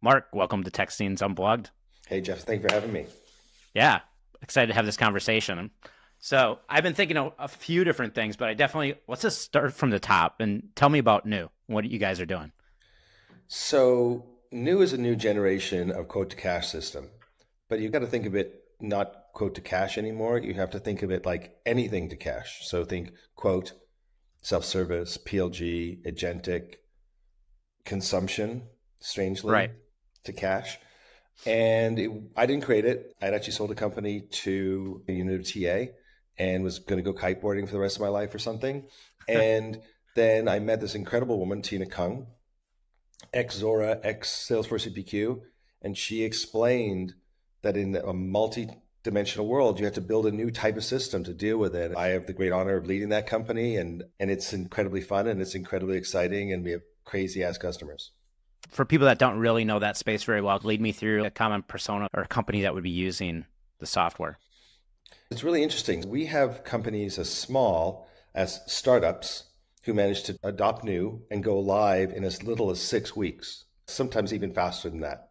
Mark, welcome to Tech Scenes Unplugged. Hey, Jeff, thank you for having me. Yeah, excited to have this conversation. So I've been thinking of a few different things, but let's just start from the top and tell me about Nue, what you guys are doing. So, New is a new generation of quote to cash system, but you've got to think of it not quote to cash anymore. You have to think of it like anything to cash. So, think quote, self service, PLG, agentic, consumption, strangely, Right. to cash. I didn't create it. I'd actually sold a company to a Nue TA and was going to go kiteboarding for the rest of my life or something. And then I met this incredible woman, Tina Kung, ex Zora, ex Salesforce CPQ, and she explained that in a multi-dimensional world, you have to build a new type of system to deal with it. I have the great honor of leading that company, and it's incredibly fun and it's incredibly exciting, and we have crazy ass customers. For people that don't really know that space very well, lead me through a common persona or a company that would be using the software. It's really interesting. We have companies as small as startups who manage to adopt New and go live in as little as 6 weeks, sometimes even faster than that.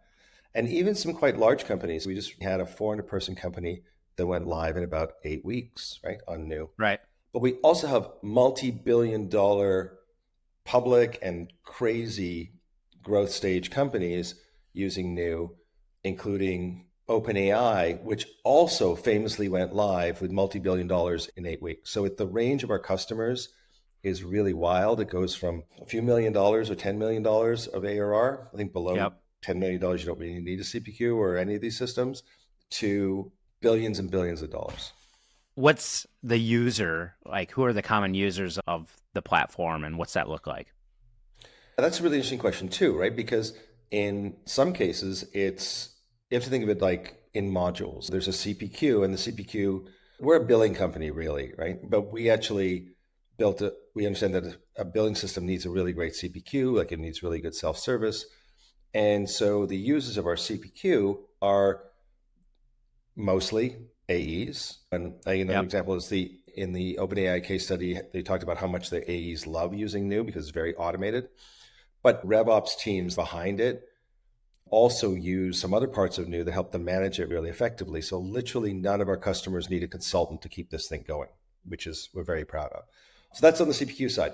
And even some quite large companies. We just had a 400-person company that went live in about 8 weeks, right, on New. Right. But we also have multi-billion-dollar public and crazy growth stage companies using New, including OpenAI, which also famously went live with multi-billion dollars in 8 weeks. So the range of our customers is really wild. It goes from a few $1 million or $10 million of ARR, I think below Yep. $10 million, you don't really need a CPQ or any of these systems, to billions and billions of dollars. What's the user like? Who are the common users of the platform and what's that look like? That's a really interesting question too, right? Because in some cases, you have to think of it like in modules. There's a CPQ, and the CPQ, we're a billing company, really, right? But we actually we understand that a billing system needs a really great CPQ, like it needs really good self-service. And so the users of our CPQ are mostly AEs. And another Yep. example is in the OpenAI case study, they talked about how much the AEs love using New because it's very automated. But RevOps teams behind it also use some other parts of New that help them manage it really effectively. So literally none of our customers need a consultant to keep this thing going, which is we're very proud of. So that's on the CPQ side.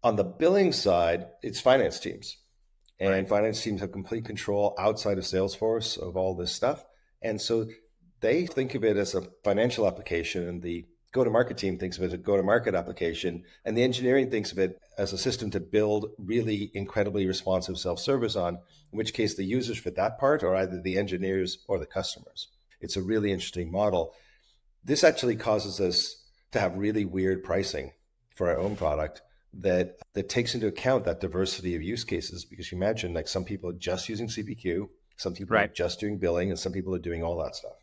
On the billing side, it's finance teams. And Right. finance teams have complete control outside of Salesforce of all this stuff. And so they think of it as a financial application, and the go-to-market team thinks of it as a go-to-market application, and the engineering thinks of it as a system to build really incredibly responsive self-service on, in which case the users for that part are either the engineers or the customers. It's a really interesting model. This actually causes us to have really weird pricing for our own product that takes into account that diversity of use cases, because you imagine like some people are just using CPQ, some people are Right. just doing billing, and some people are doing all that stuff.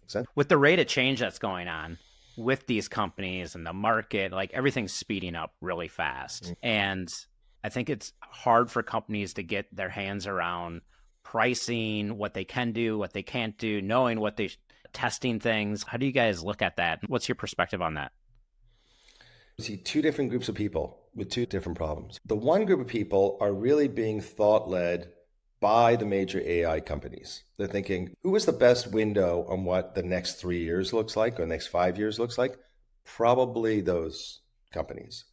Make sense? With the rate of change that's going on with these companies and the market, like everything's speeding up really fast. And I think it's hard for companies to get their hands around pricing, what they can do, what they can't do, knowing what they testing things. How do you guys look at that? What's your perspective on that? You see two different groups of people with two different problems. The one group of people are really being thought led by the major AI companies. They're thinking, who is the best window on what the next 3 years looks like or the next 5 years looks like? Probably those companies.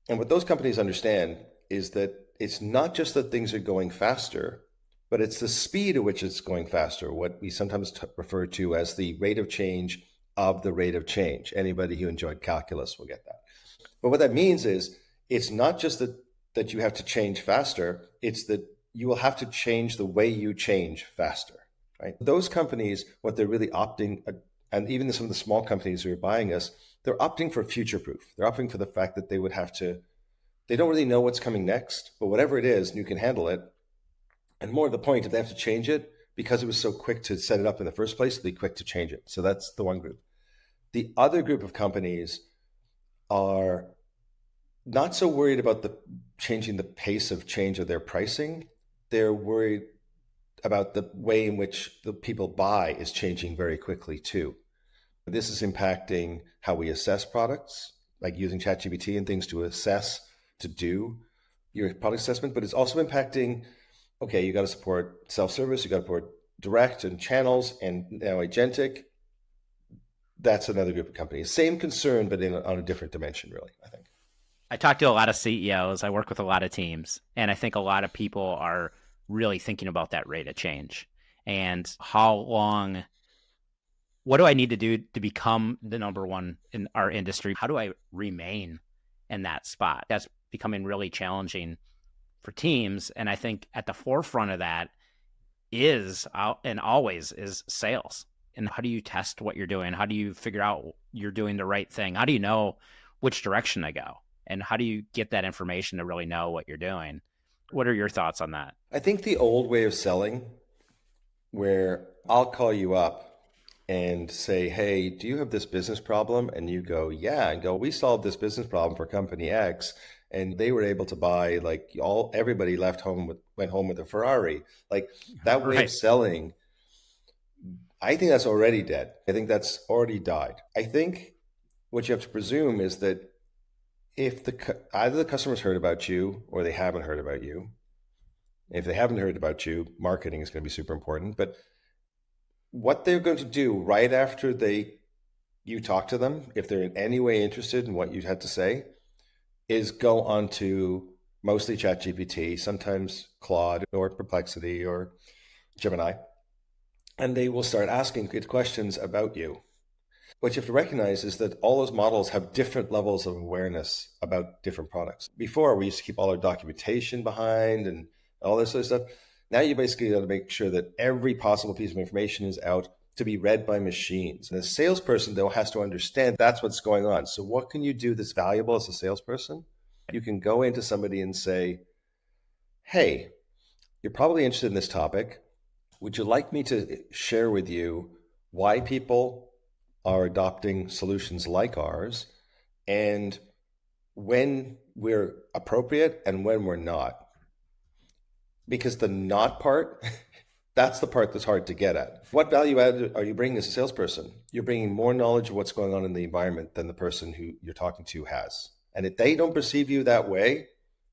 And what those companies understand is that it's not just that things are going faster, but it's the speed at which it's going faster, what we sometimes refer to as the rate of change of the rate of change. Anybody who enjoyed calculus will get that. But what that means is it's not just that you have to change faster, it's that you will have to change the way you change faster, right? Those companies, what they're really opting, and even some of the small companies who are buying us, they're opting for future proof. They're opting for the fact that they don't really know what's coming next, but whatever it is, you can handle it. And more to the point, if they have to change it, because it was so quick to set it up in the first place, they'll be quick to change it. So that's the one group. The other group of companies are not so worried about the changing the pace of change of their pricing. They're worried about the way in which the people buy is changing very quickly too. This is impacting how we assess products, like using ChatGPT and things to assess, to do your product assessment, but it's also impacting Okay, you got to support self-service, you got to support direct and channels and now agentic. That's another group of companies. Same concern, but on a different dimension, really, I think. I talk to a lot of CEOs. I work with a lot of teams, and I think a lot of people are really thinking about that rate of change and how long. What do I need to do to become the number one in our industry? How do I remain in that spot? That's becoming really challenging for teams, and I think at the forefront of that is and always is sales. And how do you test what you're doing? How do you figure out you're doing the right thing? How do you know which direction to go? And how do you get that information to really know what you're doing? What are your thoughts on that? I think the old way of selling, where I'll call you up and say, hey, do you have this business problem? And you go, yeah, and go, we solved this business problem for company X. And they were able to buy like everybody went home with a Ferrari. Like that way of Right. selling, I think that's already dead. I think that's already died. I think what you have to presume is that if either the customers heard about you or they haven't heard about you. If they haven't heard about you, marketing is going to be super important. But what they're going to do right after you talk to them, if they're in any way interested in what you had to say, is go on to mostly ChatGPT, sometimes Claude or Perplexity or Gemini, and they will start asking it questions about you. What you have to recognize is that all those models have different levels of awareness about different products. Before, we used to keep all our documentation behind and all this sort of stuff. Now you basically got to make sure that every possible piece of information is out to be read by machines. And the salesperson, though, has to understand that's what's going on. So what can you do that's valuable as a salesperson? You can go into somebody and say, hey, you're probably interested in this topic. Would you like me to share with you why people are adopting solutions like ours and when we're appropriate and when we're not? Because the not part, that's the part that's hard to get at. What value add are you bringing as a salesperson? You're bringing more knowledge of what's going on in the environment than the person who you're talking to has. And if they don't perceive you that way,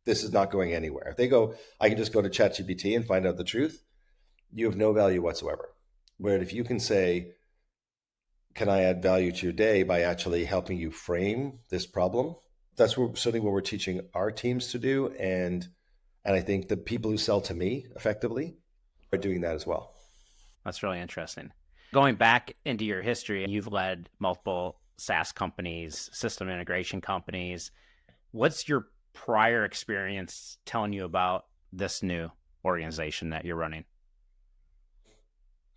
this is not going anywhere. If they go, I can just go to ChatGPT and find out the truth, you have no value whatsoever. Where if you can say, can I add value to your day by actually helping you frame this problem? That's certainly what we're teaching our teams to do. And I think the people who sell to me effectively are doing that as well. That's really interesting. Going back into your history, you've led multiple SaaS companies, system integration companies. What's your prior experience telling you about this new organization that you're running?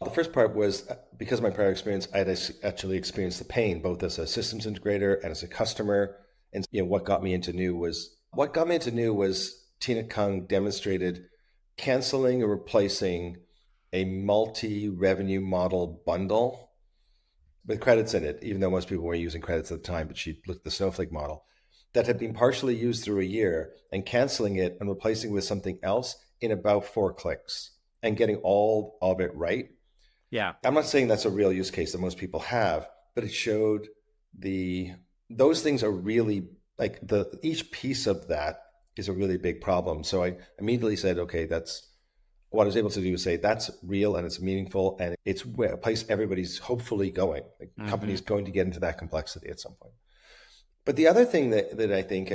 The first part was because of my prior experience, I had actually experienced the pain both as a systems integrator and as a customer. And what got me into Nue was Tina Kung demonstrated canceling or replacing a multi-revenue model bundle with credits in it, even though most people weren't using credits at the time, but she looked at the Snowflake model that had been partially used through a year and canceling it and replacing it with something else in about 4 clicks and getting all of it right. Yeah. I'm not saying that's a real use case that most people have, but it showed those things are really like each piece of that is a really big problem. So I immediately said, okay, that's what I was able to do is say that's real and it's meaningful and it's a place everybody's hopefully going. Like companies going to get into that complexity at some point. But the other thing that I think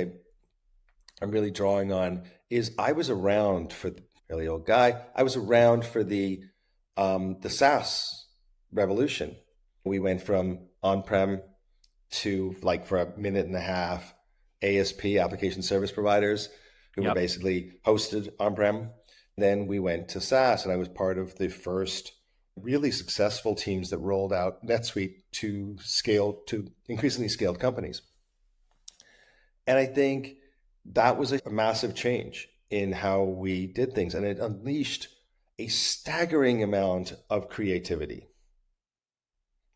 I'm really drawing on is I was around for really old guy. I was around for the SaaS revolution. We went from on-prem to like for a minute and a half ASP application service providers who were Yep. basically hosted on-prem. Then we went to SaaS, and I was part of the first really successful teams that rolled out NetSuite to increasingly scaled companies. And I think that was a massive change in how we did things, and it unleashed a staggering amount of creativity,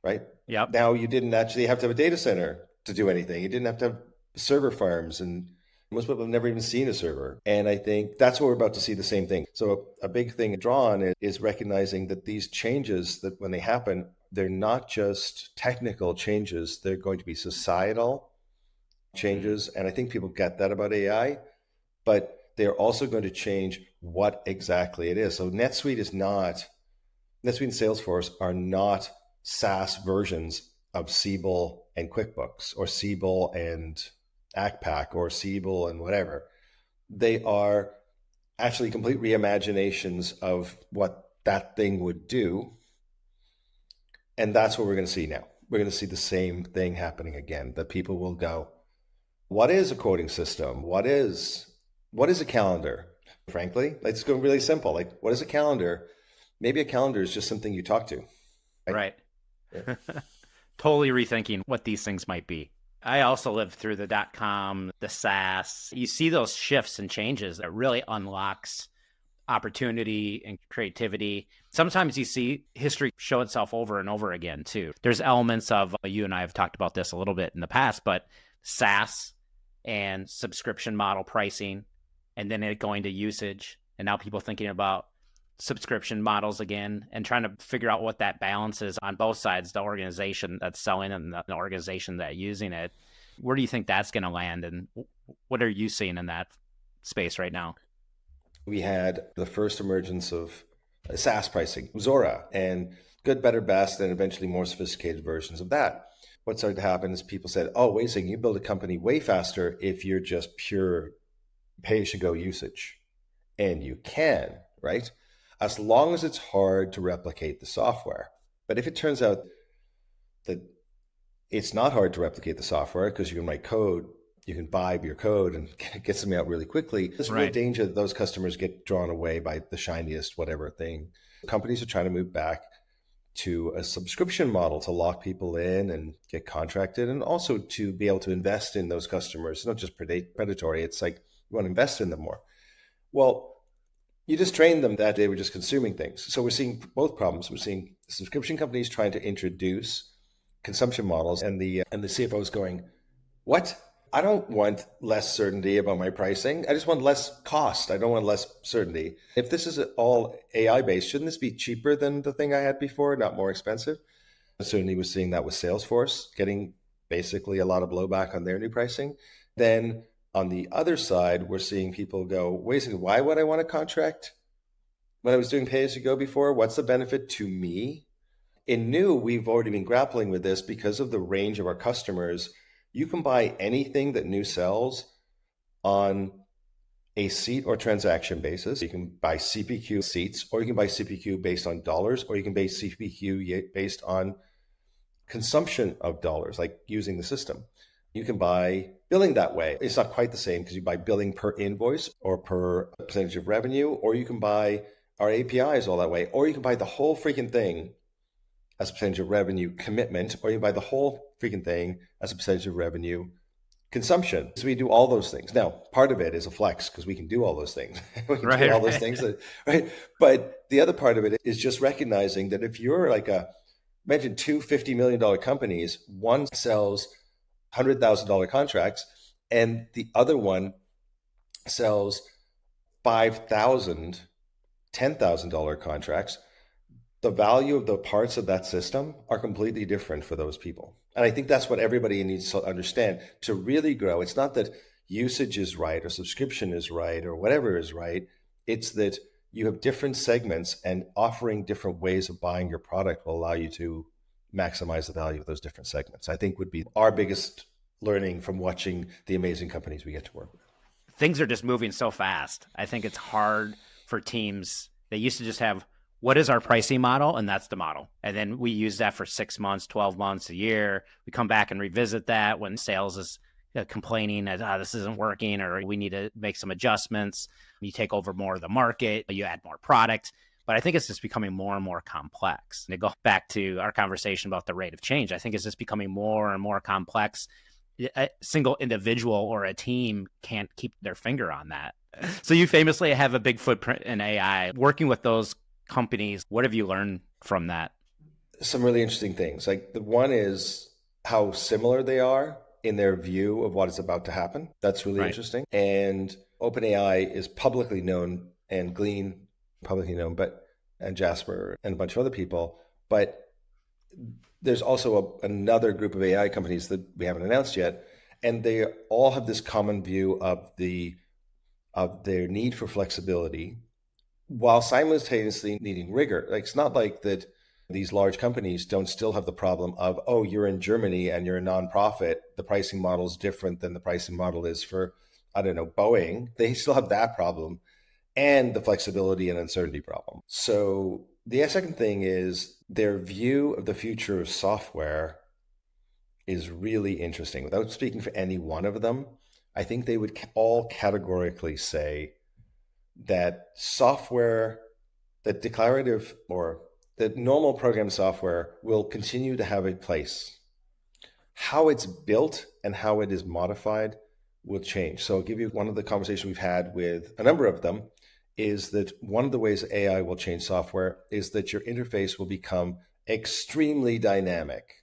right? Yep. Now you didn't actually have to have a data center to do anything. You didn't have to have server farms, and most people have never even seen a server. And I think that's what we're about to see the same thing. So a big thing drawn is recognizing that these changes, that when they happen, they're not just technical changes, they're going to be societal changes. And I think people get that about AI, but they're also going to change what exactly it is. So NetSuite and Salesforce are not SaaS versions of Siebel and QuickBooks or Siebel and ACPAC or Siebel and whatever. They are actually complete reimaginations of what that thing would do. And that's what we're going to see now. We're going to see the same thing happening again, that people will go, what is a quoting system? What is a calendar? Frankly, let's go really simple. Like, what is a calendar? Maybe a calendar is just something you talk to. Right. Totally rethinking what these things might be. I also lived through the .com, the SaaS. You see those shifts and changes that really unlocks opportunity and creativity. Sometimes you see history show itself over and over again too. There's elements of, you and I have talked about this a little bit in the past, but SaaS and subscription model pricing, and then it going to usage, and now people thinking about subscription models again and trying to figure out what that balance is on both sides, the organization that's selling and the organization that's using it. Where do you think that's going to land, and what are you seeing in that space right now? We had the first emergence of SaaS pricing, Zora, and good, better, best, and eventually more sophisticated versions of that. What started to happen is people said, oh, wait a second, you build a company way faster if you're just pure pay-as-you-go usage. And you can, right? As long as it's hard to replicate the software. But if it turns out that it's not hard to replicate the software because you can write code, you can buy your code and get something out really quickly, there's a real danger that those customers get drawn away by the shiniest whatever thing. Companies are trying to move back to a subscription model to lock people in and get contracted, and also to be able to invest in those customers. It's not just predatory. It's like you want to invest in them more. Well, you just trained them that they were just consuming things. So we're seeing both problems. We're seeing subscription companies trying to introduce consumption models, and the CFOs going, what? I don't want less certainty about my pricing. I just want less cost. I don't want less certainty. If this is all AI based, shouldn't this be cheaper than the thing I had before, not more expensive? Certainly was seeing that with Salesforce, getting basically a lot of blowback on their new pricing. Then on the other side, we're seeing people go, wait a second, why would I want a contract when I was doing pay as you go before? What's the benefit to me? In Nue, we've already been grappling with this because of the range of our customers. You can buy anything that Nue sells on a seat or transaction basis. You can buy CPQ seats, or you can buy CPQ based on dollars, or you can buy CPQ based on consumption of dollars, like using the system. You can buy billing that way. It's not quite the same because you buy billing per invoice or per percentage of revenue, or you can buy our APIs all that way, or you can buy the whole freaking thing as a percentage of revenue commitment, or you buy the whole freaking thing as a percentage of revenue consumption. So we do all those things. Now, part of it is a flex because we can do all those things. We can do all those things, right? But the other part of it is just recognizing that if you're like imagine two $50 million companies, one sells $100,000 contracts and the other one sells $5,000, $10,000 contracts, the value of the parts of that system are completely different for those people. And I think that's what everybody needs to understand to really grow. It's not that usage is right or subscription is right or whatever is right. It's that you have different segments, and offering different ways of buying your product will allow you to maximize the value of those different segments. I think would be our biggest learning from watching the amazing companies we get to work with. Things are just moving so fast. I think it's hard for teams. They used to just have, what is our pricing model? And that's the model. And then we use that for 6 months, 12 months, a year. We come back and revisit that when sales is complaining that this isn't working, or we need to make some adjustments. You take over more of the market, you add more product. But I think it's just becoming more and more complex. And to go back to our conversation about the rate of change, I think it's just becoming more and more complex. A single individual or a team can't keep their finger on that. So you famously have a big footprint in AI. Working with those companies, what have you learned from that? Some really interesting things. Like the one is how similar they are in their view of what is about to happen. That's really interesting. And OpenAI is publicly known, and Glean publicly known, and Jasper and a bunch of other people. But there's also another group of AI companies that we haven't announced yet, and they all have this common view of of their need for flexibility while simultaneously needing rigor. Like, it's not like that these large companies don't still have the problem of, oh, you're in Germany and you're a nonprofit. The pricing model is different than the pricing model is for, I don't know, Boeing. They still have that problem and the flexibility and uncertainty problem. So the second thing is their view of the future of software is really interesting. Without speaking for any one of them, I think they would all categorically say that software, that declarative or that normal program software will continue to have a place. How it's built and how it is modified will change. So I'll give you one of the conversations we've had with a number of them is that one of the ways AI will change software is that your interface will become extremely dynamic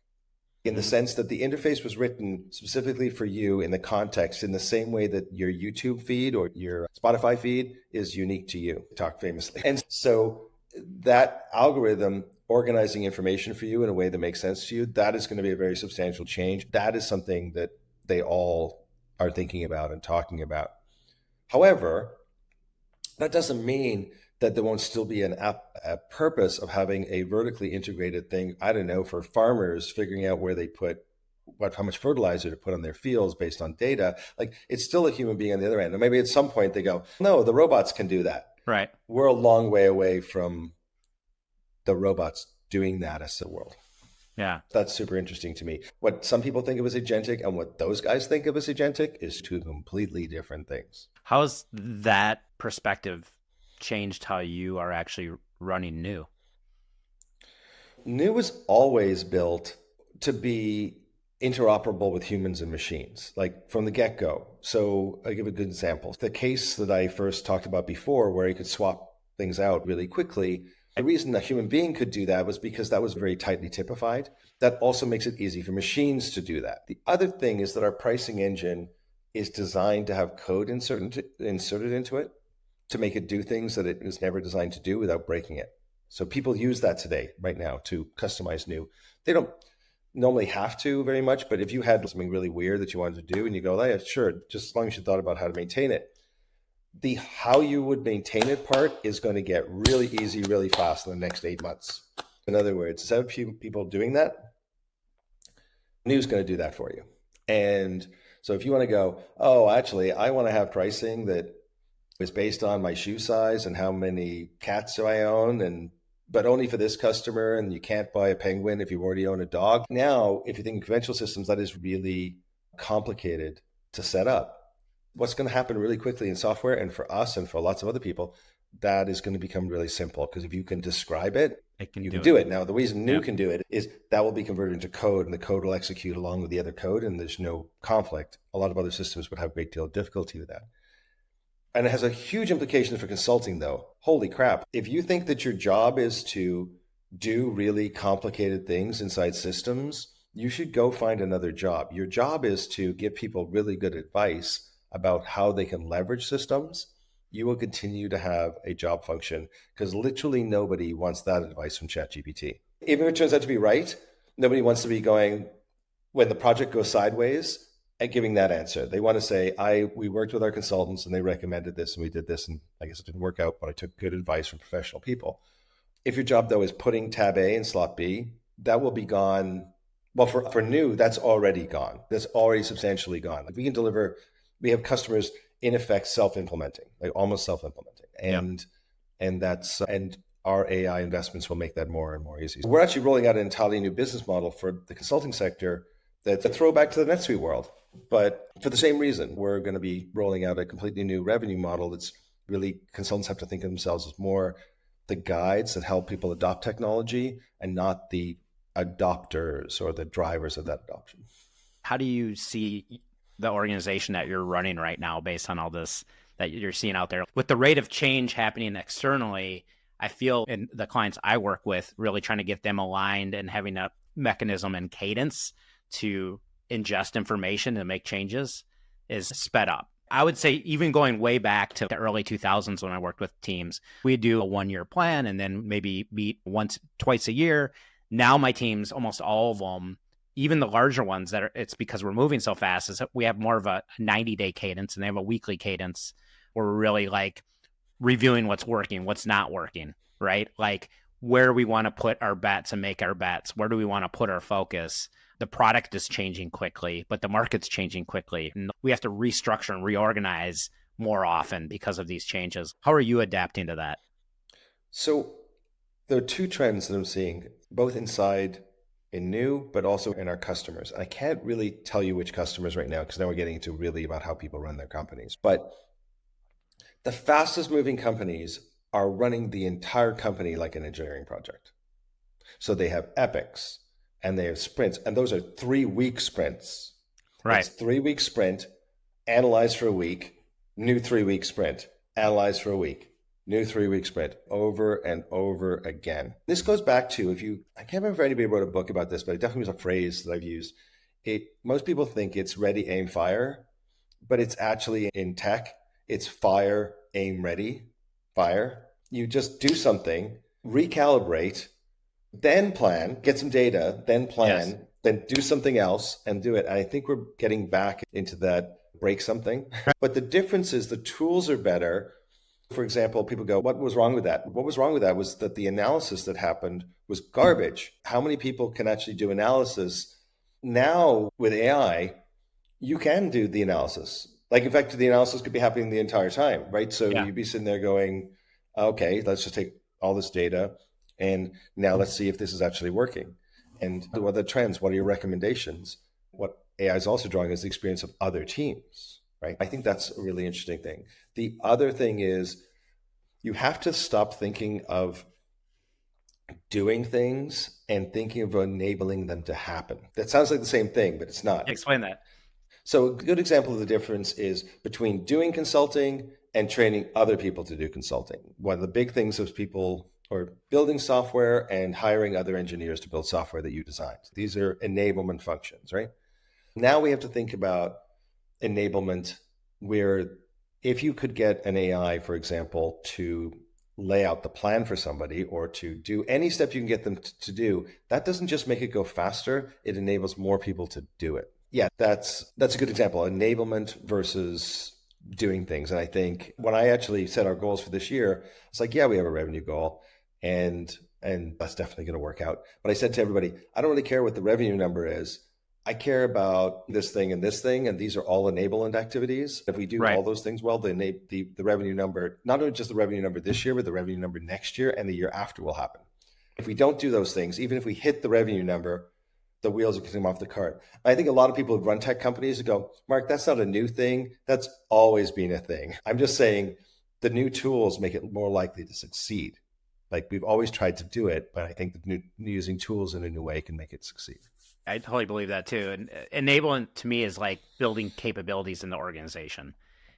in the sense that the interface was written specifically for you in the context in the same way that your YouTube feed or your Spotify feed is unique to you, talk famously. And so that algorithm organizing information for you in a way that makes sense to you, that is going to be a very substantial change. That is something that they all are thinking about and talking about. However, that doesn't mean that there won't still be a purpose of having a vertically integrated thing, I don't know, for farmers figuring out where they put how much fertilizer to put on their fields based on data. Like, it's still a human being on the other end. And maybe at some point they go, no, the robots can do that. Right. We're a long way away from the robots doing that as the world. Yeah. That's super interesting to me. What some people think of as agentic and what those guys think of as agentic is two completely different things. How's that perspective changed how you are actually running Nue? Nue was always built to be interoperable with humans and machines, like from the get-go. So I'll give a good example. The case that I first talked about before, where you could swap things out really quickly, the reason a human being could do that was because that was very tightly typified. That also makes it easy for machines to do that. The other thing is that our pricing engine is designed to have code inserted into it to make it do things that it was never designed to do without breaking it. So people use that today, right now, to customize Nue. They don't normally have to very much, but if you had something really weird that you wanted to do and you go, oh, yeah, sure, just as long as you thought about how to maintain it, the how you would maintain it part is going to get really easy, really fast in the next 8 months. In other words, instead of people doing that, Nue's going to do that for you. And so if you want to go, oh, actually, I want to have pricing that is based on my shoe size and how many cats do I own, but only for this customer, and you can't buy a penguin if you already own a dog. Now, if you think in conventional systems, that is really complicated to set up. What's going to happen really quickly in software, and for us and for lots of other people, that is going to become really simple, because if you can describe it, you can do it. Now, the reason Nue can do it is that will be converted into code, and the code will execute along with the other code, and there's no conflict. A lot of other systems would have a great deal of difficulty with that. And it has a huge implication for consulting, though. Holy crap. If you think that your job is to do really complicated things inside systems, you should go find another job. Your job is to give people really good advice about how they can leverage systems. You will continue to have a job function, because literally nobody wants that advice from ChatGPT. Even if it turns out to be right, nobody wants to be going, when the project goes sideways, at giving that answer. They want to say, we worked with our consultants and they recommended this and we did this, and I guess it didn't work out, but I took good advice from professional people. If your job, though, is putting tab A in slot B, that will be gone. Well, for Nue, that's already gone. That's already substantially gone. Like, we can deliver, we have customers in effect self-implementing, like almost self-implementing. And our AI investments will make that more and more easy. We're actually rolling out an entirely new business model for the consulting sector that's a throwback to the NetSuite world. But for the same reason, we're going to be rolling out a completely new revenue model that's really, consultants have to think of themselves as more the guides that help people adopt technology and not the adopters or the drivers of that adoption. How do you see the organization that you're running right now based on all this that you're seeing out there? With the rate of change happening externally, I feel in the clients I work with, really trying to get them aligned and having a mechanism and cadence to ingest information and make changes is sped up. I would say even going way back to the early 2000s when I worked with teams, we'd do a 1-year plan and then maybe meet twice a year. Now my teams, almost all of them, even the larger ones, it's because we're moving so fast, is that we have more of a 90-day cadence and they have a weekly cadence we're really like reviewing what's working, what's not working, right? Like where we want to put our bets and make our bets. Where do we want to put our focus? The product is changing quickly, but the market's changing quickly. And we have to restructure and reorganize more often because of these changes. How are you adapting to that? So there are two trends that I'm seeing, both inside in Nue, but also in our customers. I can't really tell you which customers right now, because now we're getting into really about how people run their companies. But the fastest moving companies are running the entire company like an engineering project. So they have epics and they have sprints, and those are 3-week sprints. Right. It's 3-week sprint, analyze for a week, new 3-week sprint, analyze for a week, new 3-week sprint, over and over again. This goes back to, I can't remember if anybody wrote a book about this, but it definitely was a phrase that I've used. Most people think it's ready, aim, fire, but it's actually in tech, it's fire, aim, ready, fire. You just do something, recalibrate, then plan, get some data, then plan, yes, then do something else and do it. And I think we're getting back into that break something. But the difference is the tools are better. For example, people go, what was wrong with that? What was wrong with that was that the analysis that happened was garbage. How many people can actually do analysis? Now with AI, you can do the analysis. Like, in fact, the analysis could be happening the entire time, right? So you'd be sitting there going, okay, let's just take all this data and now let's see if this is actually working. And what are the trends? What are your recommendations? What AI is also drawing is the experience of other teams, right? I think that's a really interesting thing. The other thing is you have to stop thinking of doing things and thinking of enabling them to happen. That sounds like the same thing, but it's not. Explain that. So a good example of the difference is between doing consulting and training other people to do consulting. One of the big things is people are building software and hiring other engineers to build software that you designed. These are enablement functions, right? Now we have to think about enablement where if you could get an AI, for example, to lay out the plan for somebody or to do any step you can get them to do, that doesn't just make it go faster, it enables more people to do it. Yeah, that's a good example, enablement versus doing things. And I think when I actually set our goals for this year, it's like, yeah, we have a revenue goal and that's definitely going to work out. But I said to everybody, I don't really care what the revenue number is. I care about this thing, and these are all enablement activities. If we do all those things well, the revenue number, not only just the revenue number this year, but the revenue number next year and the year after will happen. If we don't do those things, even if we hit the revenue number, the wheels are going to come off the cart. I think a lot of people who run tech companies go, Mark, that's not a new thing. That's always been a thing. I'm just saying the new tools make it more likely to succeed. Like, we've always tried to do it, but I think that using tools in a new way can make it succeed. I totally believe that too. And enablement to me is like building capabilities in the organization.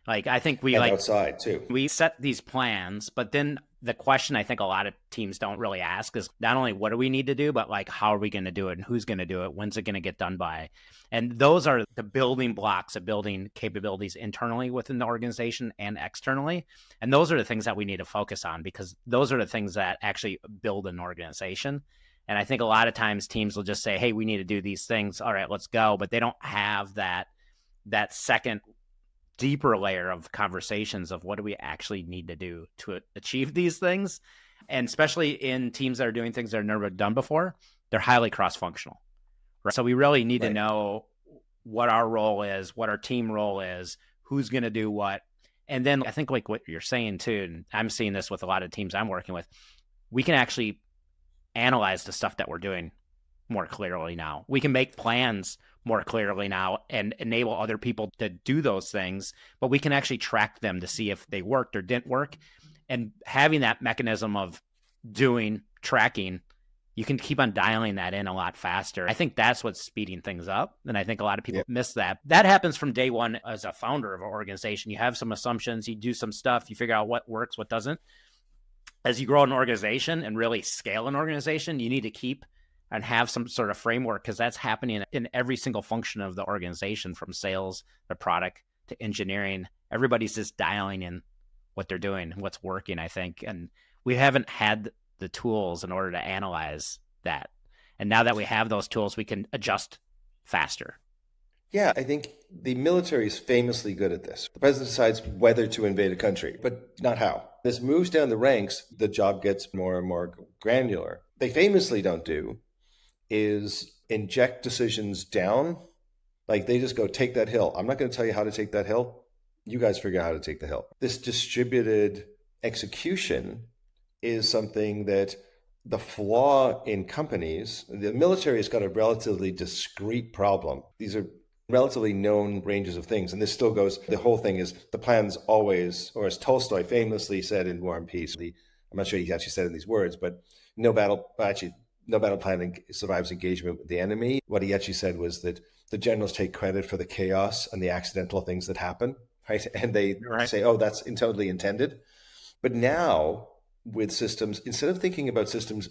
Like, I think we outside too. We set these plans, but then the question I think a lot of teams don't really ask is not only what do we need to do, but like, how are we going to do it and who's going to do it? When's it going to get done by? And those are the building blocks of building capabilities internally within the organization and externally. And those are the things that we need to focus on, because those are the things that actually build an organization. And I think a lot of times teams will just say, hey, we need to do these things. All right, let's go. But they don't have that second deeper layer of conversations of what do we actually need to do to achieve these things. And especially in teams that are doing things that are never done before, they're highly cross-functional. Right? So we really need to know what our role is, what our team role is, who's going to do what. And then I think like what you're saying too, and I'm seeing this with a lot of teams I'm working with, we can actually analyze the stuff that we're doing more clearly now. We can make plans more clearly now and enable other people to do those things, but we can actually track them to see if they worked or didn't work. And having that mechanism of doing tracking, you can keep on dialing that in a lot faster. I think that's what's speeding things up. And I think a lot of people miss that. That happens from day one as a founder of an organization. You have some assumptions, you do some stuff, you figure out what works, what doesn't. As you grow an organization and really scale an organization, you need to keep and have some sort of framework, because that's happening in every single function of the organization, from sales to product to engineering. Everybody's just dialing in what they're doing, what's working, I think. And we haven't had the tools in order to analyze that. And now that we have those tools, we can adjust faster. Yeah, I think the military is famously good at this. The president decides whether to invade a country, but not how. This moves down the ranks, the job gets more and more granular. They famously don't do is inject decisions down. Like they just go, take that hill. I'm not going to tell you how to take that hill. You guys figure out how to take the hill. This distributed execution is something that the flaw in companies, the military has got a relatively discrete problem. These are relatively known ranges of things. And this still goes, the whole thing is the plan's always, or as Tolstoy famously said in War and Peace, I'm not sure he actually said it in these words, but no battle plan survives engagement with the enemy. What he actually said was that the generals take credit for the chaos and the accidental things that happen, right? And they say, oh, that's totally intended. But now with systems, instead of thinking about systems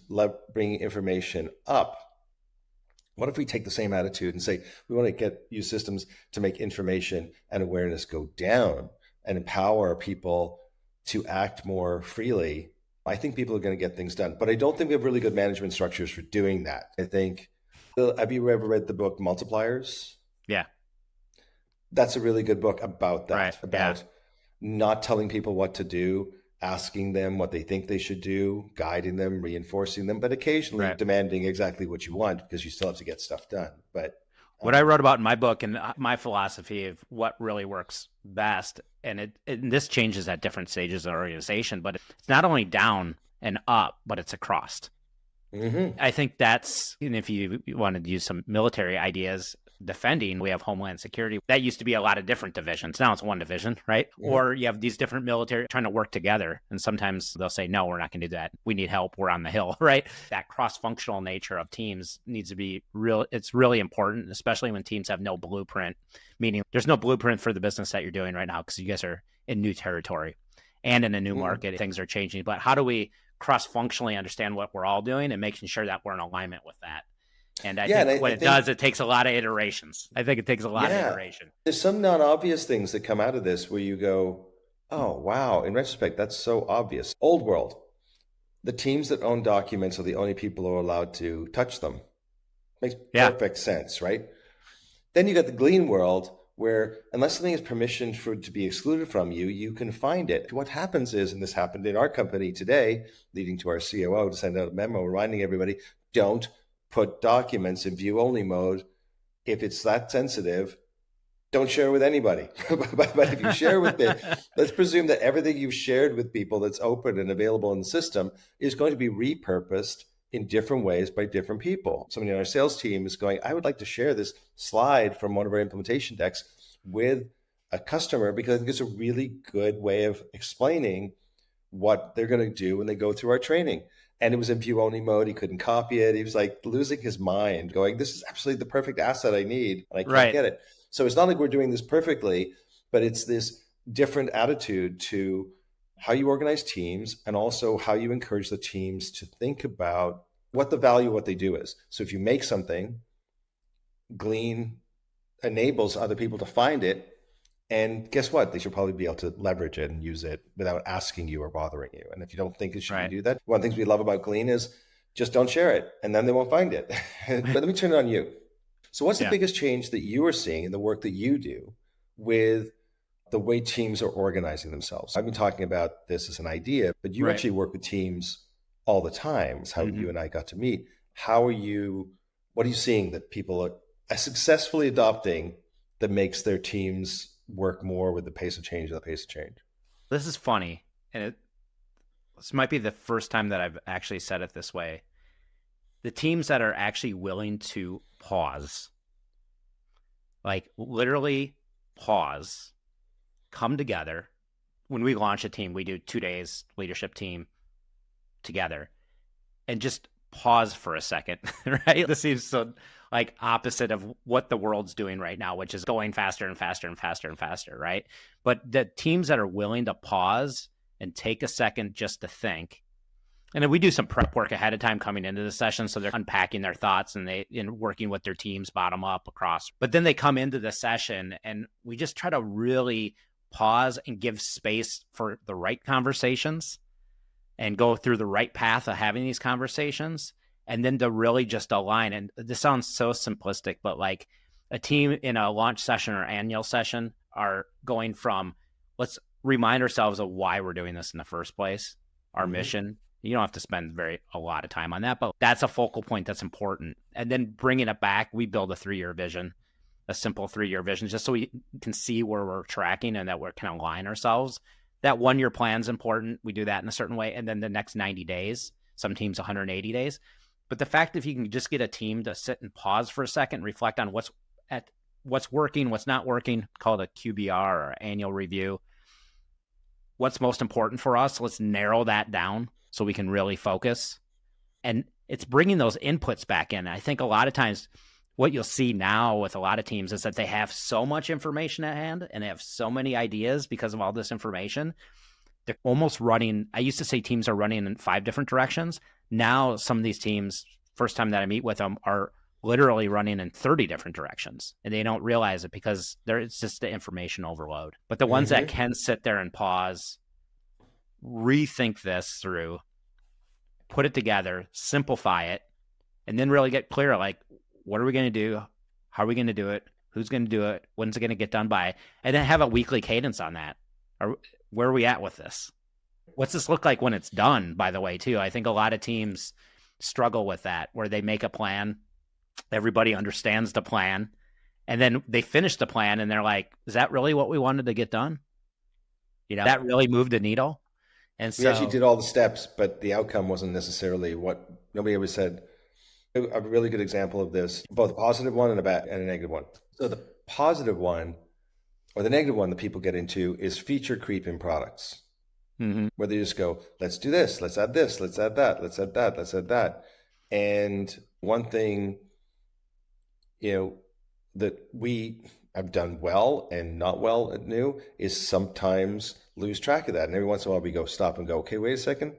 bringing information up, what if we take the same attitude and say, we want to use systems to make information and awareness go down and empower people to act more freely? I think people are going to get things done, but I don't think we have really good management structures for doing that. I think, have you ever read the book Multipliers? Yeah. That's a really good book about that, about not telling people what to do, asking them what they think they should do, guiding them, reinforcing them, but occasionally demanding exactly what you want because you still have to get stuff done. But what I wrote about in my book and my philosophy of what really works best, and this changes at different stages of the organization, but it's not only down and up, but it's across. Mm-hmm. I think that's, and if you wanted to use some military ideas, defending, we have Homeland Security. That used to be a lot of different divisions. Now it's one division, right? Yeah. Or you have these different military trying to work together. And sometimes they'll say, no, we're not going to do that. We need help. We're on the hill, right? That cross-functional nature of teams needs to be real. It's really important, especially when teams have no blueprint, meaning there's no blueprint for the business that you're doing right now because you guys are in new territory and in a new market. Things are changing. But how do we cross-functionally understand what we're all doing and making sure that we're in alignment with that? And I think what it does, it takes a lot of iterations. I think it takes a lot of iteration. There's some non-obvious things that come out of this where you go, oh, wow, in retrospect, that's so obvious. Old world, the teams that own documents are the only people who are allowed to touch them. Makes perfect sense, right? Then you got the Glean world where unless something is permissioned for it to be excluded from you, you can find it. What happens is, and this happened in our company today, leading to our COO to send out a memo reminding everybody, don't put documents in view-only mode. If it's that sensitive, don't share with anybody. But if you share with it, let's presume that everything you've shared with people that's open and available in the system is going to be repurposed in different ways by different people. Somebody on our sales team is going, I would like to share this slide from one of our implementation decks with a customer because I think it's a really good way of explaining what they're going to do when they go through our training. And it was in view only mode. He couldn't copy it. He was like losing his mind going, this is absolutely the perfect asset I need. And I can't get it. So it's not like we're doing this perfectly, but it's this different attitude to how you organize teams and also how you encourage the teams to think about what the value of what they do is. So if you make something, Glean enables other people to find it. And guess what? They should probably be able to leverage it and use it without asking you or bothering you. And if you don't think it should do that, one of the things we love about Glean is just don't share it and then they won't find it. But let me turn it on you. So what's the biggest change that you are seeing in the work that you do with the way teams are organizing themselves? I've been talking about this as an idea, but you actually work with teams all the time. It's how you and I got to meet. What are you seeing that people are successfully adopting that makes their teams work more with the pace of change and the pace of change? This is funny. And this might be the first time that I've actually said it this way. The teams that are actually willing to pause, like literally pause, come together. When we launch a team, we do 2 days leadership team together and just pause for a second, right? This seems so like opposite of what the world's doing right now, which is going faster and faster and faster and faster, right? But the teams that are willing to pause and take a second just to think, and then we do some prep work ahead of time coming into the session, so they're unpacking their thoughts and working with their teams bottom up across. But then they come into the session and we just try to really pause and give space for the right conversations and go through the right path of having these conversations. And then to really just align. And this sounds so simplistic, but like A team in a launch session or annual session are going from, let's remind ourselves of why we're doing this in the first place, our mission. You don't have to spend a lot of time on that, but that's a focal point that's important. And then bringing it back, we build a 3-year vision, a simple 3-year vision, just so we can see where we're tracking and that we can align ourselves. That 1-year plan is important. We do that in a certain way. And then the next 90 days, some teams 180 days. But the fact if you can just get a team to sit and pause for a second, reflect on what's working, what's not working, call it a QBR or annual review. What's most important for us? Let's narrow that down so we can really focus. And it's bringing those inputs back in. I think a lot of times what you'll see now with a lot of teams is that they have so much information at hand and they have so many ideas because of all this information. They're almost running, I used to say teams are running in 5 different directions. Now some of these teams, first time that I meet with them, are literally running in 30 different directions, and they don't realize it because it's just the information overload. But the ones that can sit there and pause, rethink this through, put it together, simplify it, and then really get clear, like, what are we going to do? How are we going to do it? Who's going to do it? When's it going to get done by? And then have a weekly cadence on that. Or where are we at with this? What's this look like when it's done, by the way, too? I think a lot of teams struggle with that, where they make a plan, everybody understands the plan, and then they finish the plan and they're like, is that really what we wanted to get done? That really moved the needle. And so we actually did all the steps, but the outcome wasn't necessarily what nobody ever said. A really good example of this, both a positive one and a negative one. So the positive one or the negative one that people get into is feature creep in products. Where they just go, let's do this, let's add this, let's add that, let's add that, let's add that. And one thing, that we have done well and not well at Nue is sometimes lose track of that. And every once in a while we go stop and go, okay, wait a second.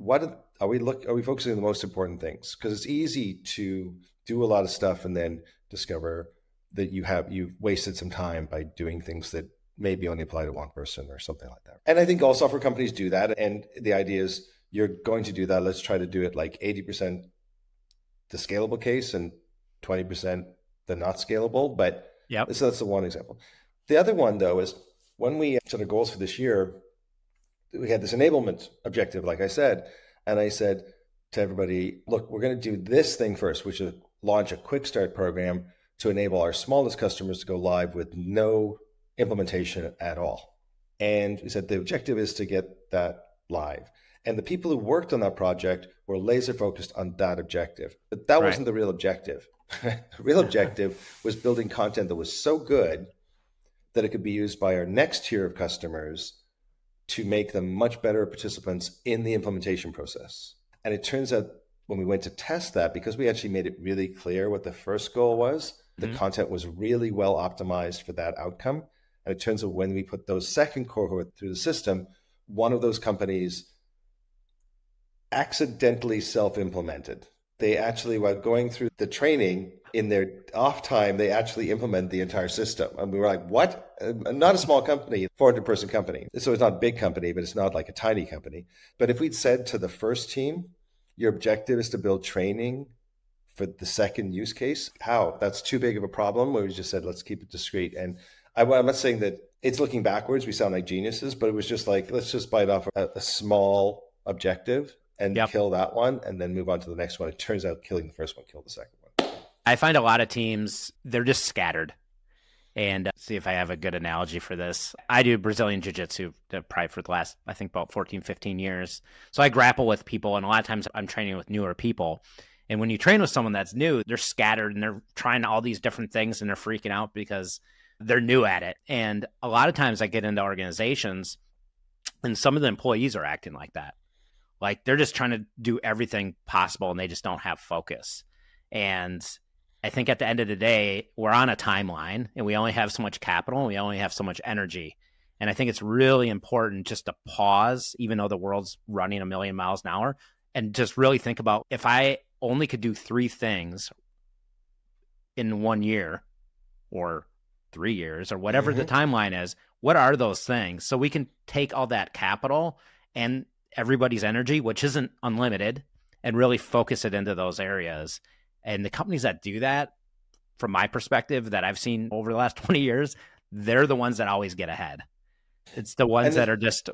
Are we focusing on the most important things? Because it's easy to do a lot of stuff and then discover that you've wasted some time by doing things that maybe only apply to one person or something like that. And I think all software companies do that. And the idea is you're going to do that. Let's try to do it like 80% the scalable case and 20% the not scalable. But so that's the one example. The other one, though, is when we set our goals for this year, we had this enablement objective, like I said. And I said to everybody, look, we're going to do this thing first, which is launch a quick start program to enable our smallest customers to go live with no implementation at all. And we said the objective is to get that live. And the people who worked on that project were laser focused on that objective. But that wasn't the real objective. The real objective was building content that was so good that it could be used by our next tier of customers to make them much better participants in the implementation process. And it turns out when we went to test that, because we actually made it really clear what the first goal was, the content was really well optimized for that outcome. And it turns out when we put those second cohort through the system, one of those companies accidentally self-implemented. They actually, while going through the training in their off time, they actually implement the entire system. And we were like, what? Not a small company, 400-person company. So it's not a big company, but it's not like a tiny company. But if we'd said to the first team, your objective is to build training for the second use case, how? That's too big of a problem. We just said, let's keep it discreet. And I'm not saying that it's looking backwards, we sound like geniuses, but it was just like, let's just bite off a small objective and kill that one and then move on to the next one. It turns out killing the first one killed the second one. I find a lot of teams, they're just scattered. And see if I have a good analogy for this. I do Brazilian Jiu-Jitsu probably for the last, I think, about 14, 15 years. So I grapple with people, and a lot of times I'm training with newer people. And when you train with someone that's new, they're scattered and they're trying all these different things and they're freaking out because they're new at it. And a lot of times I get into organizations and some of the employees are acting like that. Like they're just trying to do everything possible and they just don't have focus. And I think at the end of the day, we're on a timeline and we only have so much capital and we only have so much energy. And I think it's really important just to pause, even though the world's running a million miles an hour, and just really think about, if I only could do 3 things in 1 year or 3 years or whatever the timeline is, what are those things? So we can take all that capital and everybody's energy, which isn't unlimited, and really focus it into those areas. And the companies that do that, from my perspective that I've seen over the last 20 years, they're the ones that always get ahead. It's the ones And that are just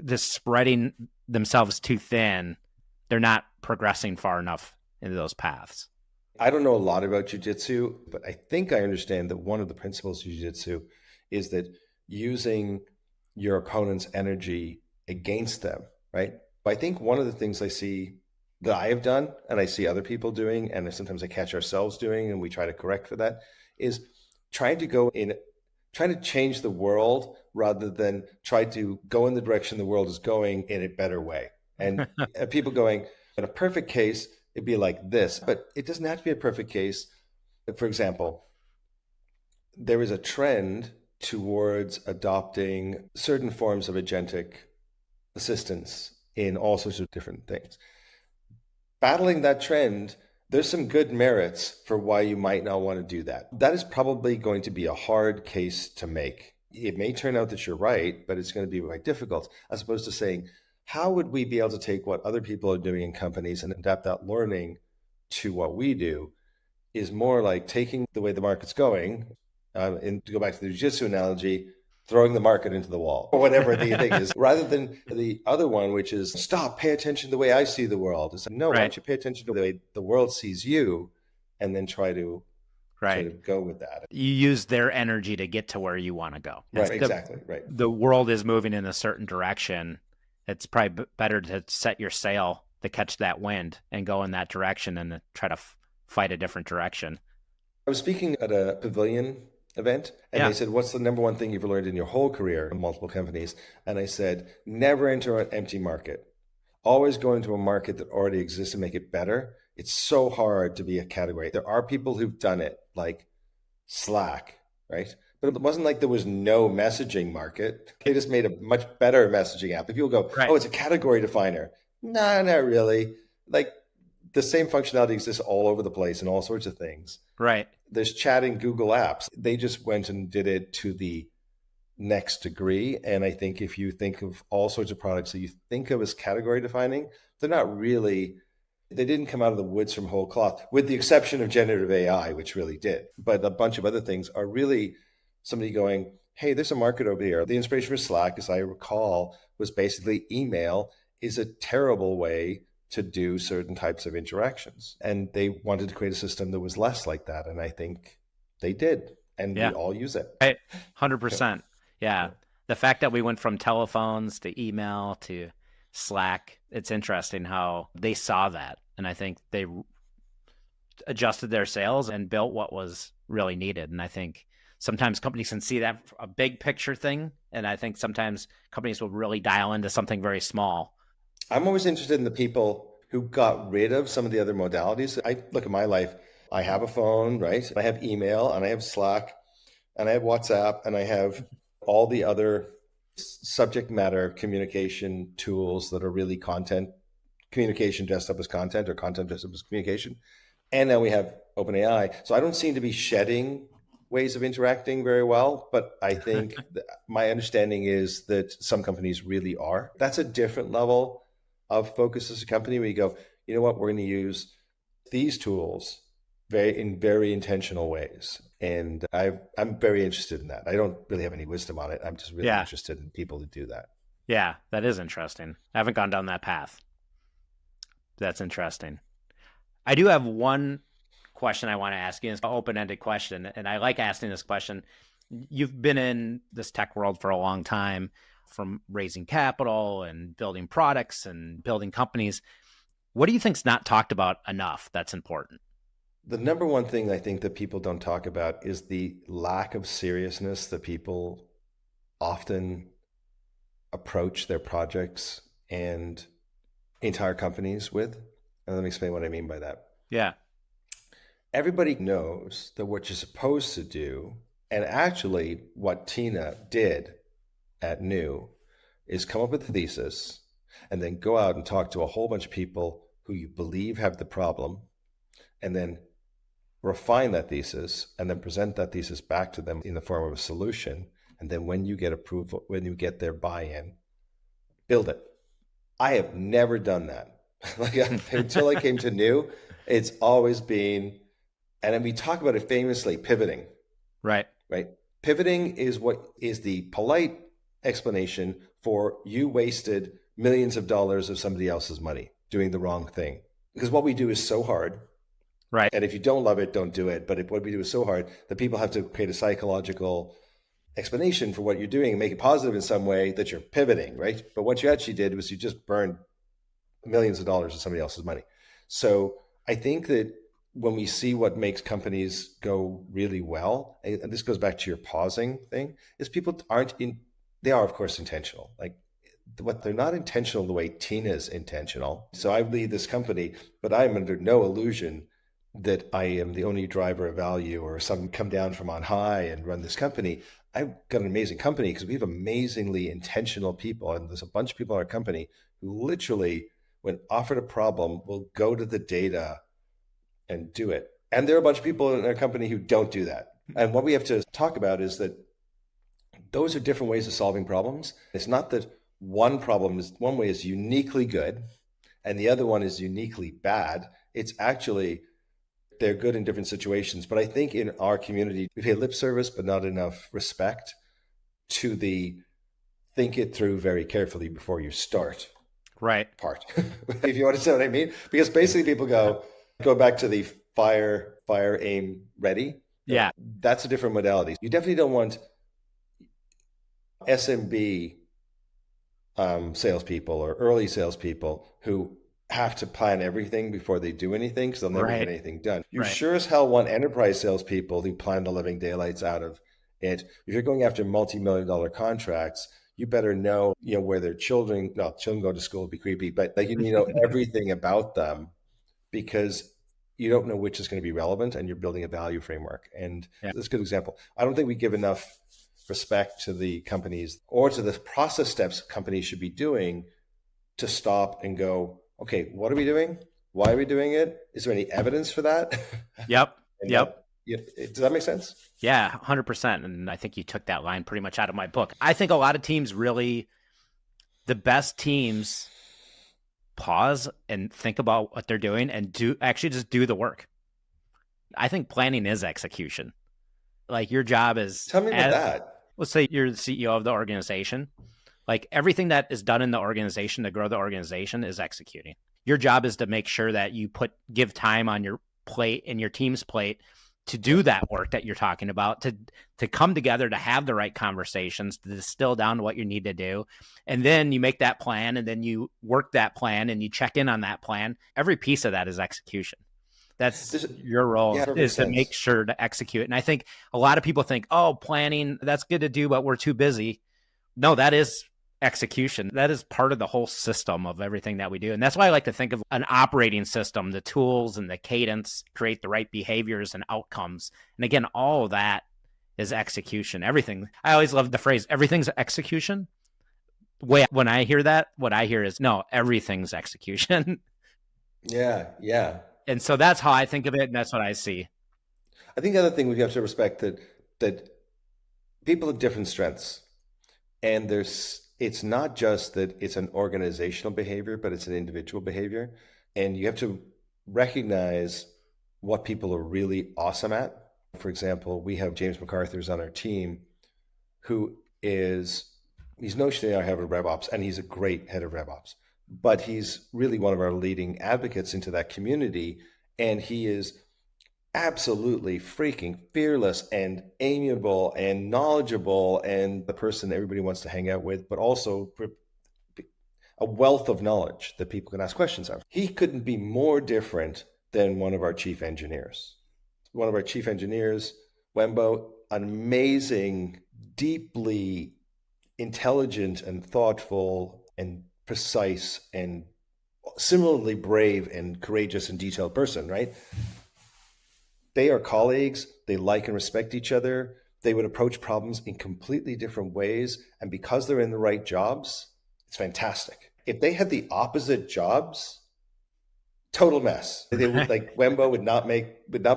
just spreading themselves too thin. They're not progressing far enough into those paths. I don't know a lot about jujitsu, but I think I understand that one of the principles of jujitsu is that using your opponent's energy against them, right? But I think one of the things I see that I have done and I see other people doing, and sometimes I catch ourselves doing, and we try to correct for that, is trying to change the world rather than try to go in the direction the world is going in a better way. And people going, in a perfect case, it'd be like this, but it doesn't have to be a perfect case. For example, there is a trend towards adopting certain forms of agentic assistance in all sorts of different things. Battling that trend, there's some good merits for why you might not want to do that. That is probably going to be a hard case to make. It may turn out that you're right, but it's going to be quite difficult, as opposed to saying, how would we be able to take what other people are doing in companies and adapt that learning to what we do? Is more like taking the way the market's going, and to go back to the jiu-jitsu analogy, throwing the market into the wall or whatever the thing is, rather than the other one, which is stop, pay attention to the way I see the world. It's like, no, why don't you pay attention to the way the world sees you, and then try to go with that. You use their energy to get to where you want to go. Right, exactly. Right. The world is moving in a certain direction. It's probably better to set your sail to catch that wind and go in that direction than to try to fight a different direction. I was speaking at a pavilion event, and they said, what's the number one thing you've learned in your whole career in multiple companies? And I said, never enter an empty market. Always go into a market that already exists and make it better. It's so hard to be a category. There are people who've done it, like Slack, right? But it wasn't like there was no messaging market. They just made a much better messaging app. If people go, oh, it's a category definer. No, not really. Like the same functionality exists all over the place and all sorts of things. Right. There's chat in Google Apps. They just went and did it to the next degree. And I think if you think of all sorts of products that you think of as category defining, they're not really, they didn't come out of the woods from whole cloth, with the exception of generative AI, which really did. But a bunch of other things are really somebody going, hey, there's a market over here. The inspiration for Slack, as I recall, was basically email is a terrible way to do certain types of interactions. And they wanted to create a system that was less like that. And I think they did. And we all use it. 100%. Yeah. The fact that we went from telephones to email to Slack, it's interesting how they saw that. And I think they adjusted their sales and built what was really needed. And I think sometimes companies can see that a big picture thing. And I think sometimes companies will really dial into something very small. I'm always interested in the people who got rid of some of the other modalities. I look at my life. I have a phone, right? I have email and I have Slack and I have WhatsApp and I have all the other subject matter communication tools that are really content, communication dressed up as content or content dressed up as communication. And then we have OpenAI. So I don't seem to be shedding ways of interacting very well, but I think my understanding is that some companies really are. That's a different level of focus as a company where you go, you know what, we're going to use these tools in very intentional ways. And I'm very interested in that. I don't really have any wisdom on it. I'm just really interested in people to do that. Yeah, that is interesting. I haven't gone down that path. That's interesting. I do have one question I want to ask you. It's an open-ended question, and I like asking this question. You've been in this tech world for a long time, from raising capital and building products and building companies. What do you think's not talked about enough that's important? The number one thing I think that people don't talk about is the lack of seriousness that people often approach their projects and entire companies with. And let me explain what I mean by that. Yeah. Everybody knows that what you're supposed to do, and actually what Tina did at Nue, is come up with a thesis and then go out and talk to a whole bunch of people who you believe have the problem, and then refine that thesis and then present that thesis back to them in the form of a solution. And then when you get approval, when you get their buy-in, build it. I have never done that. Like until I came to Nue, it's always been, And then we talk about it famously, pivoting, Right. right? Pivoting is what is the polite explanation for you wasted millions of dollars of somebody else's money doing the wrong thing. Because what we do is so hard. Right. And if you don't love it, don't do it. But what we do is so hard that people have to create a psychological explanation for what you're doing and make it positive in some way that you're pivoting, right? But what you actually did was you just burned millions of dollars of somebody else's money. So I think that when we see what makes companies go really well, and this goes back to your pausing thing, is people aren't in, they are, of course, intentional. Like, what they're not intentional the way Tina's intentional. So I lead this company, but I'm under no illusion that I am the only driver of value or some come down from on high and run this company. I've got an amazing company because we have amazingly intentional people. And there's a bunch of people in our company who literally, when offered a problem, will go to the data and do it. And there are a bunch of people in our company who don't do that. And what we have to talk about is that those are different ways of solving problems. It's not that one problem is one way is uniquely good and the other one is uniquely bad. It's actually they're good in different situations. But I think in our community, we pay lip service, but not enough respect to the think it through very carefully before you start Right. part. If you understand what I mean. Because basically people go back to the fire, aim, ready. Yeah. That's a different modality. You definitely don't want SMB salespeople or early salespeople who have to plan everything before they do anything because they'll never get anything done. You sure as hell want enterprise salespeople who plan the living daylights out of it. If you're going after multi-million-dollar contracts, you better know, where their children go to school would be creepy, but like you know everything about them because you don't know which is going to be relevant and you're building a value framework. And that's a good example. I don't think we give enough respect to the companies or to the process steps companies should be doing to stop and go, okay, what are we doing? Why are we doing it? Is there any evidence for that? Yep. Does that make sense? Yeah, 100%. And I think you took that line pretty much out of my book. I think a lot of teams really, the best teams pause and think about what they're doing and just do the work. I think planning is execution. Like your job is... Tell me about that. Let's say you're the CEO of the organization. Like everything that is done in the organization to grow the organization is executing. Your job is to make sure that you give time on your plate and your team's plate to do that work that you're talking about, to come together, to have the right conversations, to distill down to what you need to do. And then you make that plan and then you work that plan and you check in on that plan. Every piece of that is execution. That's your role is to make sure to execute. And I think a lot of people think, oh, planning, that's good to do, but we're too busy. No, that is execution. That is part of the whole system of everything that we do. And that's why I like to think of an operating system, the tools and the cadence, create the right behaviors and outcomes. And again, all of that is execution. Everything. I always love the phrase, everything's execution. When I hear that, what I hear is, no, everything's execution. Yeah. And so that's how I think of it, and that's what I see. I think the other thing we have to respect that people have different strengths. And it's not just that it's an organizational behavior, but it's an individual behavior. And you have to recognize what people are really awesome at. For example, we have James MacArthur's on our team he's notionally our head of RevOps, and he's a great head of RevOps. But he's really one of our leading advocates into that community. And he is absolutely freaking fearless and amiable and knowledgeable and the person everybody wants to hang out with, but also a wealth of knowledge that people can ask questions of. He couldn't be more different than one of our chief engineers. One of our chief engineers, Wembo, an amazing, deeply intelligent and thoughtful and precise and similarly brave and courageous and detailed person, right? They are colleagues. They like and respect each other. They would approach problems in completely different ways. And because they're in the right jobs, it's fantastic. If they had the opposite jobs, total mess. They would, like Wembo would not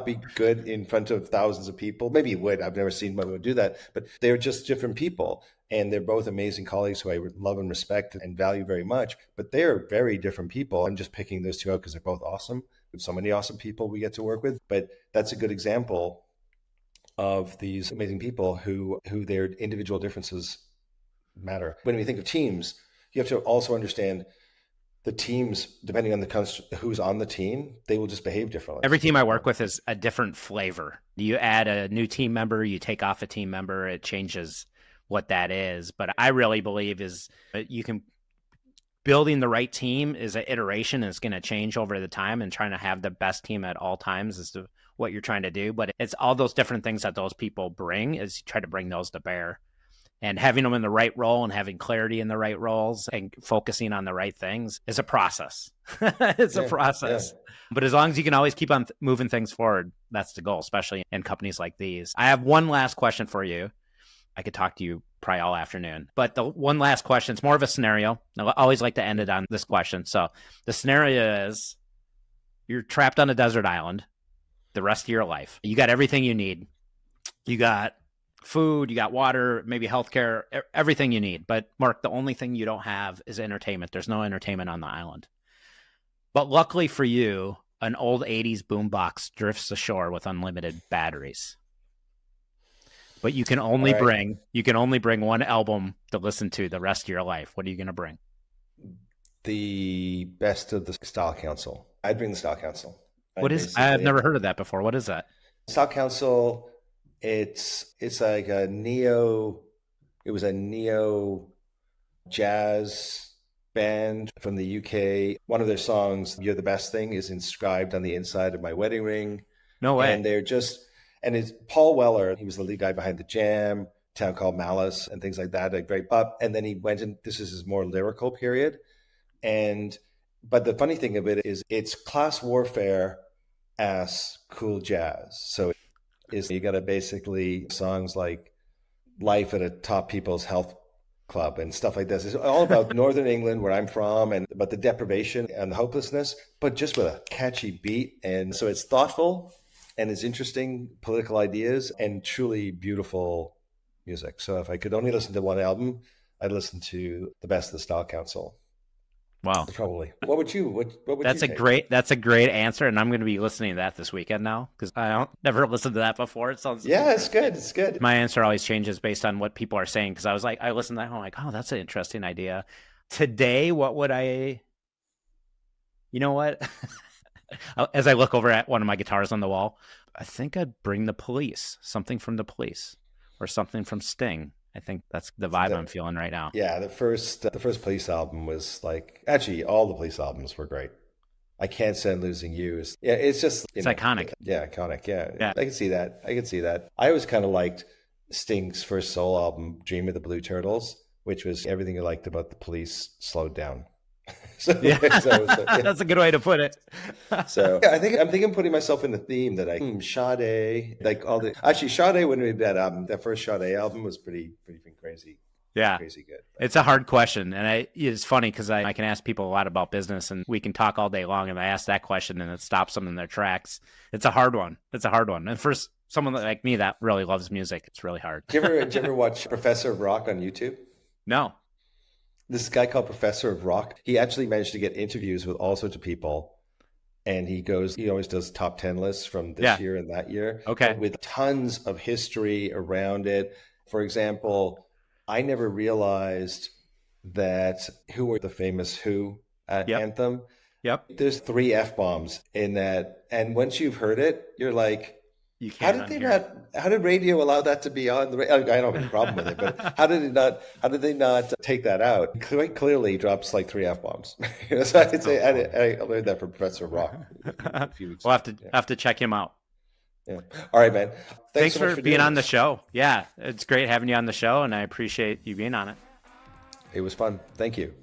be good in front of thousands of people. Maybe he would. I've never seen Wembo do that, but they're just different people. And they're both amazing colleagues who I love and respect and value very much, but they are very different people. I'm just picking those two out because they're both awesome. We have so many awesome people we get to work with, but that's a good example of these amazing people who their individual differences matter. When we think of teams, you have to also understand the teams, depending on who's on the team, they will just behave differently. Every team I work with is a different flavor. You add a new team member, you take off a team member, it changes what that is. But I really believe is you can building the right team is an iteration, and it's going to change over the time, and trying to have the best team at all times is what you're trying to do. But it's all those different things that those people bring is you try to bring those to bear. And having them in the right role and having clarity in the right roles and focusing on the right things is a process. It's a process. Yeah. But as long as you can always keep on moving things forward, that's the goal, especially in companies like these. I have one last question for you. I could talk to you probably all afternoon. But the one last question, it's more of a scenario. I always like to end it on this question. So the scenario is you're trapped on a desert island the rest of your life. You got everything you need. You got food, you got water, maybe healthcare, everything you need. But Mark, the only thing you don't have is entertainment. There's no entertainment on the island. But luckily for you, an old 80s boombox drifts ashore with unlimited batteries. But you can only bring one album to listen to the rest of your life. What are you going to bring? The best of the Style Council. I'd bring the Style Council. I've never heard of that before. What is that? Style Council, it's like a neo jazz band from the UK. One of their songs, You're the Best Thing, is inscribed on the inside of my wedding ring. No way. And it's Paul Weller. He was the lead guy behind The Jam, Town Called Malice, and things like that. Like very pop. And then he went in. This is his more lyrical period. But the funny thing of it is, it's class warfare as cool jazz. So you got to basically songs like Life at a Top People's Health Club and stuff like this. It's all about Northern England, where I'm from, and about the deprivation and the hopelessness, but just with a catchy beat. And so it's thoughtful. And it's interesting political ideas and truly beautiful music. So if I could only listen to one album, I'd listen to the best of the Style Council. Wow. Probably. What would you? What would that's you take? That's a great answer, and I'm going to be listening to that this weekend now because I never listened to that before. It sounds it's good. It's good. My answer always changes based on what people are saying because I listened to that, I'm like, oh, that's an interesting idea. Today, what would I? You know what? As I look over at one of my guitars on the wall, I think I'd bring the Police, something from the Police, or something from Sting. I think that's the vibe I'm feeling right now. Yeah, the first Police album was like, actually, all the Police albums were great. I Can't Stand Losing You. It's just it's iconic. Yeah, iconic. Yeah, I can see that. I always kind of liked Sting's first solo album, Dream of the Blue Turtles, which was everything I liked about the Police slowed down. That's a good way to put it. So yeah, I'm thinking putting myself in the theme that Sade, like all the Sade, when we did that album, that first Sade album was pretty crazy. Yeah, crazy good. It's a hard question, and it's funny because I can ask people a lot about business, and we can talk all day long. And I ask that question, and it stops them in their tracks. It's a hard one. And for someone like me that really loves music, it's really hard. Did you ever watch Professor of Rock on YouTube? No. This guy called Professor of Rock, he actually managed to get interviews with all sorts of people. And he always does top 10 lists from this year and that year. Okay. With tons of history around it. For example, I never realized that who were the famous Who anthem. Yep. There's 3 F-bombs in that. And once you've heard it, you're like, you can't how did radio allow that to be on the radio? I don't have a problem with it, but how did they not take that out? Quite clearly drops like 3 F-bombs. So I'd say I learned that from Professor Rock a few weeks ago. We'll have to check him out. Yeah. All right, man. Thanks so for being on the show. Yeah, it's great having you on the show, and I appreciate you being on it. It was fun. Thank you.